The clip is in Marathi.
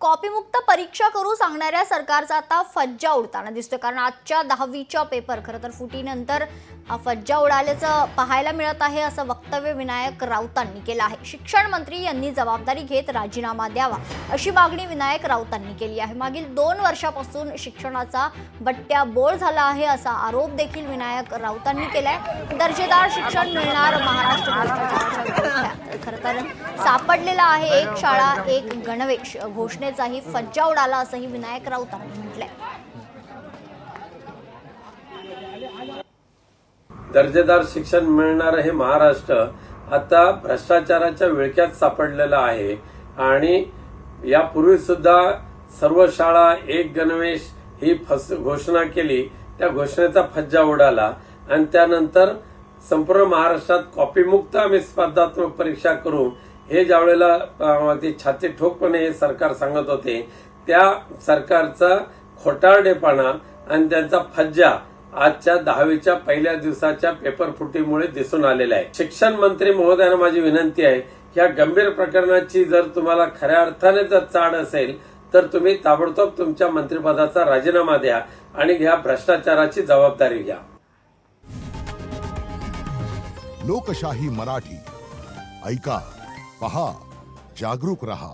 कॉपीमुक्त परीक्षा करू सांगणाऱ्या सरकारचा आता फज्जा उडताना दिसतोय। कारण आजच्या 10वीच्या पेपर खरं तर फुटीनंतर फज्जा उडाल्याचं पाहायला मिळत आहे, असं वक्तव्य विनायक राऊतांनी केलं आहे। शिक्षण मंत्री यांनी जबाबदारी घेत राजीनामा द्यावा अशी मागणी विनायक राऊतांनी केली आहे। मागील 2 वर्षापासून शिक्षणाचा बट्ट्या बोळ झाला आहे असा आरोप देखील विनायक राऊतांनी केलाय। दर्जेदार शिक्षण मिळणार महाराष्ट्र भ्रष्टाचाराच्या विरोधात खरं तर सापडलेला आहे। एक शाळा एक गणवेश घोषणेचाही फज्जा उडाला असंही विनायक राऊतांनी म्हटलंय। दर्जेदार शिक्षण मिळणार हे महाराष्ट्र आता भ्रष्टाचाराच्या विळख्यात सापडलेलं आहे आणि यापूर्वी सुद्धा सर्व शाळा एक गणवेश ही घोषणा केली, त्या घोषणेचा फज्जा उडाला आणि त्यानंतर संपूर्ण महाराष्ट्रात कॉपीमुक्त आम्ही स्पर्धात्मक परीक्षा करू हे ज्यावेळेला ते छाती ठोकपणे हे सरकार सांगत होते, त्या सरकारचा खोटारडेपणा आणि त्यांचा फज्जा आजच्या 10वीच्या पहिल्या दिवसाच्या पेपर फुटीमुळे दिसून आलेला आहे। शिक्षण मंत्री महोदयांना माझी विनंती आहे, या गंभीर प्रकरणाची जर तुम्हाला खऱ्या अर्थाने जर चाड असेल तर तुम्ही ताबडतोब तुमच्या मंत्रिपदाचा राजीनामा द्या आणि घ्या भ्रष्टाचाराची जबाबदारी घ्या। लोकशाही मराठी ऐका, पहा, जागरूक रहा।